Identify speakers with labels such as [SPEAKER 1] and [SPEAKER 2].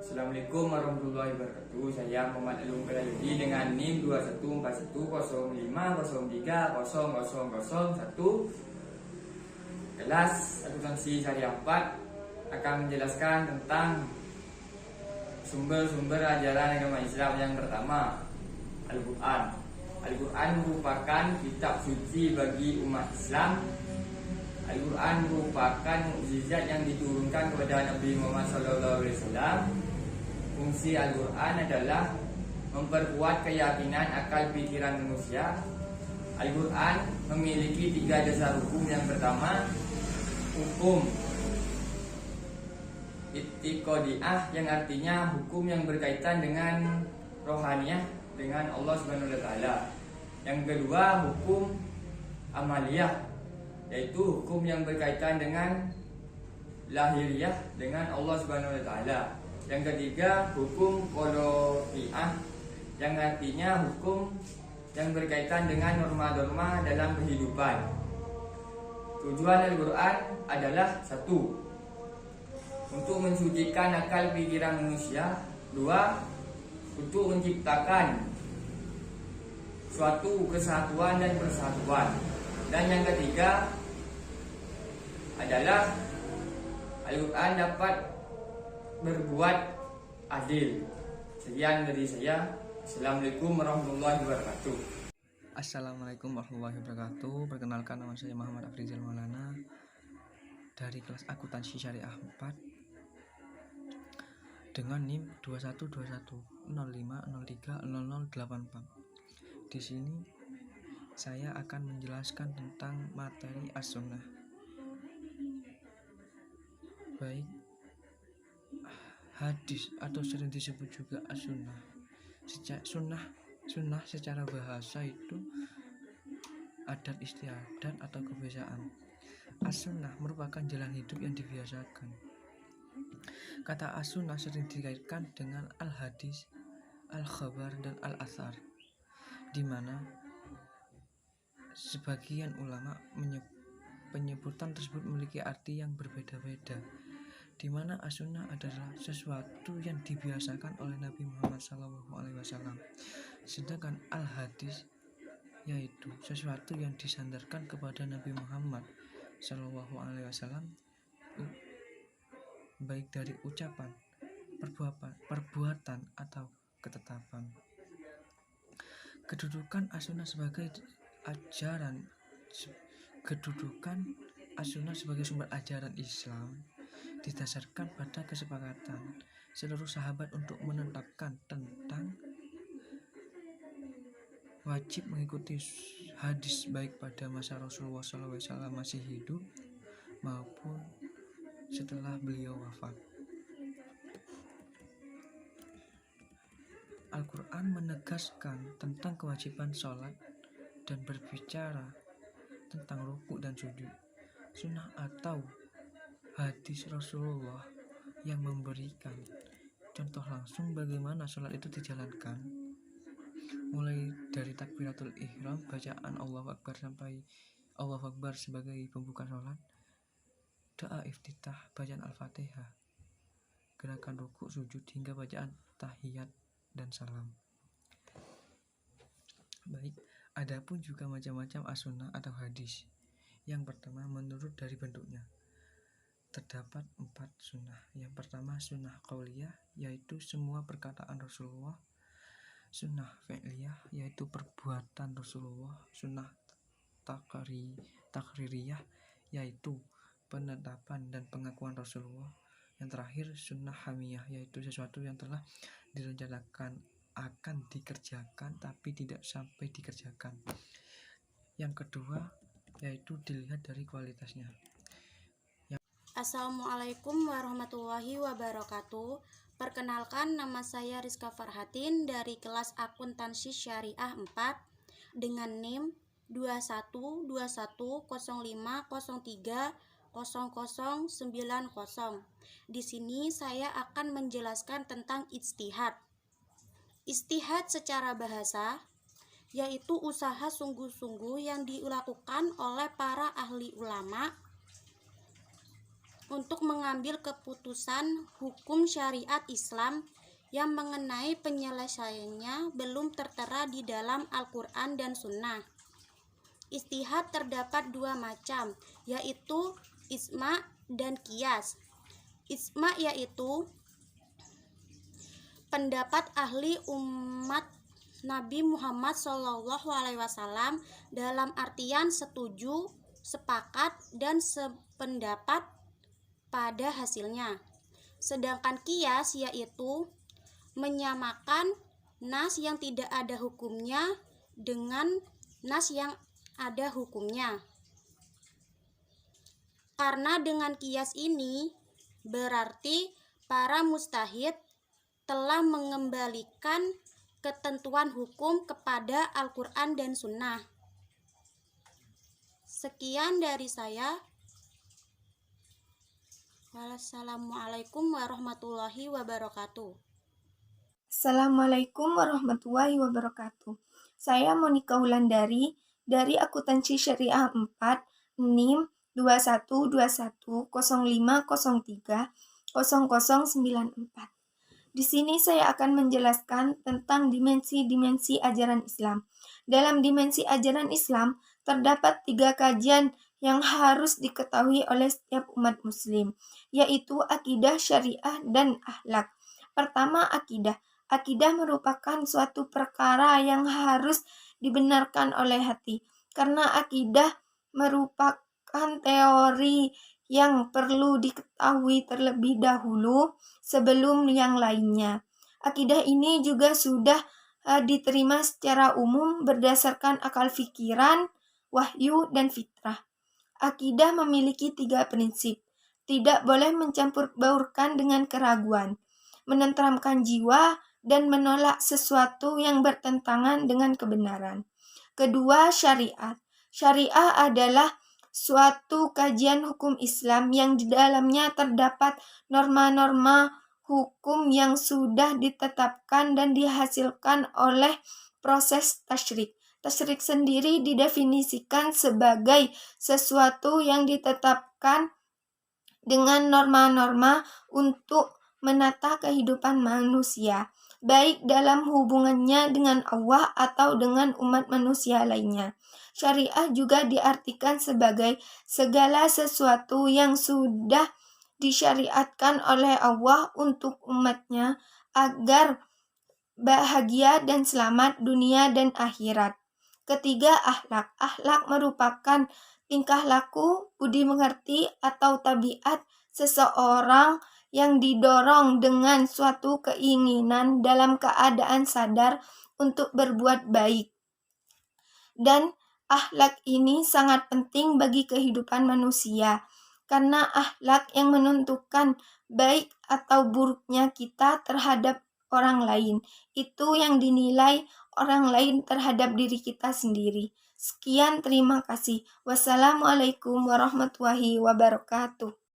[SPEAKER 1] Assalamualaikum warahmatullahi wabarakatuh. Saya Muhammad Alum Kalayudi dengan NIM 214103030001. Kelas akuntansi syariah 4 akan menjelaskan tentang sumber-sumber ajaran agama Islam. Yang pertama, Al-Quran. Al-Quran merupakan kitab suci bagi umat Islam. Al-Quran merupakan mukjizat yang diturunkan kepada Nabi Muhammad SAW. Fungsi Al-Quran adalah memperkuat keyakinan akal pikiran manusia. Al-Quran memiliki 3 dasar hukum. Yang pertama, hukum I'tiqadiyah, yang artinya hukum yang berkaitan dengan rohaniyah, dengan Allah Subhanahu wa taala. Yang kedua, hukum amaliyah, yaitu hukum yang berkaitan dengan lahiriah, dengan Allah Subhanahu wa taala. Yang ketiga, hukum qada'iyah, yang artinya hukum yang berkaitan dengan norma-norma dalam kehidupan. Tujuan Al-Quran adalah 1. Untuk mensucikan akal pikiran manusia. 2. Untuk menciptakan suatu kesatuan dan persatuan. Dan yang ketiga adalah Al-Quran dapat berbuat adil. Sekian dari saya. Assalamualaikum warahmatullahi wabarakatuh.
[SPEAKER 2] Assalamualaikum warahmatullahi wabarakatuh. Perkenalkan, nama saya Muhammad Afrizal Maulana dari kelas akuntansi syariah 4 dengan NIM 212105030084. Di sini saya akan menjelaskan tentang materi as-sunnah. Baik, hadis atau sering disebut juga as-sunnah. Sunnah secara bahasa itu adat istiadat atau kebiasaan. As-sunnah merupakan jalan hidup yang dibiasakan. Kata as-sunnah sering dikaitkan dengan al-hadis, al-khabar, dan al-athar, di mana sebagian ulama penyebutan tersebut memiliki arti yang berbeda-beda, di mana as-sunnah adalah sesuatu yang dibiasakan oleh Nabi Muhammad SAW. Sedangkan al-hadis yaitu sesuatu yang disandarkan kepada Nabi Muhammad SAW, baik dari ucapan, perbuatan, atau ketetapan. Kedudukan as-sunnah sebagai sumber ajaran Islam didasarkan pada kesepakatan seluruh sahabat untuk menetapkan tentang wajib mengikuti hadis baik pada masa Rasulullah SAW masih hidup maupun setelah beliau wafat. Al-Quran menegaskan tentang kewajiban sholat dan berbicara tentang rukuk dan sujud. Sunnah atau hadis Rasulullah yang memberikan contoh langsung bagaimana sholat itu dijalankan, mulai dari takbiratul ihram, bacaan Allahu Akbar sampai Allahu Akbar sebagai pembuka sholat, doa iftitah, bacaan Al-Fatihah, gerakan rukuk sujud hingga bacaan tahiyat dan salam. Baik, adapun juga macam-macam as-sunnah atau hadis. Yang pertama, menurut dari bentuknya terdapat 4 sunnah. Yang pertama, sunnah qauliyah, yaitu semua perkataan Rasulullah. Sunnah fi'liyah, yaitu perbuatan Rasulullah. Sunnah takririyah, yaitu penetapan dan pengakuan Rasulullah. Yang terakhir, sunnah hamiyah, yaitu sesuatu yang telah direncanakan akan dikerjakan tapi tidak sampai dikerjakan. Yang kedua, yaitu dilihat dari kualitasnya.
[SPEAKER 3] Assalamualaikum warahmatullahi wabarakatuh. Perkenalkan, nama saya Rizka Farhatin dari kelas akuntansi syariah 4 dengan NIM 212105030090. Di sini saya akan menjelaskan tentang ijtihad. Ijtihad secara bahasa yaitu usaha sungguh-sungguh yang dilakukan oleh para ahli ulama untuk mengambil keputusan hukum syariat Islam yang mengenai penyelesaiannya belum tertera di dalam Al-Quran dan Sunnah. Ijtihad terdapat dua macam, yaitu ijma' dan qiyas. Ijma' yaitu pendapat ahli umat Nabi Muhammad SAW dalam artian setuju, sepakat, dan sependapat pada hasilnya. Sedangkan qiyas yaitu menyamakan nas yang tidak ada hukumnya dengan nas yang ada hukumnya. Karena dengan qiyas ini berarti para mujtahid telah mengembalikan ketentuan hukum kepada Al-Quran dan Sunnah. Sekian dari saya. Wassalamualaikum warahmatullahi wabarakatuh.
[SPEAKER 4] Assalamualaikum warahmatullahi wabarakatuh. Saya Monika Wulandari dari Akuntansi Syariah 4, NIM 212105030094. Di sini saya akan menjelaskan tentang dimensi-dimensi ajaran Islam. Dalam dimensi ajaran Islam, terdapat 3 kajian yang harus diketahui oleh setiap umat muslim, yaitu akidah, syariah, dan akhlak. Pertama, akidah. Akidah merupakan suatu perkara yang harus dibenarkan oleh hati, karena akidah merupakan teori yang perlu diketahui terlebih dahulu sebelum yang lainnya. Akidah ini juga sudah diterima secara umum berdasarkan akal fikiran, wahyu, dan fitrah. Akidah memiliki 3 prinsip. Tidak boleh mencampur baurkan dengan keraguan, menenteramkan jiwa, dan menolak sesuatu yang bertentangan dengan kebenaran. Kedua, syariat. Syariah adalah suatu kajian hukum Islam yang di dalamnya terdapat norma-norma hukum yang sudah ditetapkan dan dihasilkan oleh proses tasyrik. Tasyrik sendiri didefinisikan sebagai sesuatu yang ditetapkan dengan norma-norma untuk menata kehidupan manusia, baik dalam hubungannya dengan Allah atau dengan umat manusia lainnya. Syariah juga diartikan sebagai segala sesuatu yang sudah disyariatkan oleh Allah untuk umatnya agar bahagia dan selamat dunia dan akhirat. Ketiga, akhlak. Akhlak merupakan tingkah laku, budi mengerti, atau tabiat seseorang yang didorong dengan suatu keinginan dalam keadaan sadar untuk berbuat baik. Dan akhlak ini sangat penting bagi kehidupan manusia, karena akhlak yang menentukan baik atau buruknya kita terhadap orang lain. Itu yang dinilai orang lain terhadap diri kita sendiri. Sekian, terima kasih. Wassalamualaikum warahmatullahi wabarakatuh.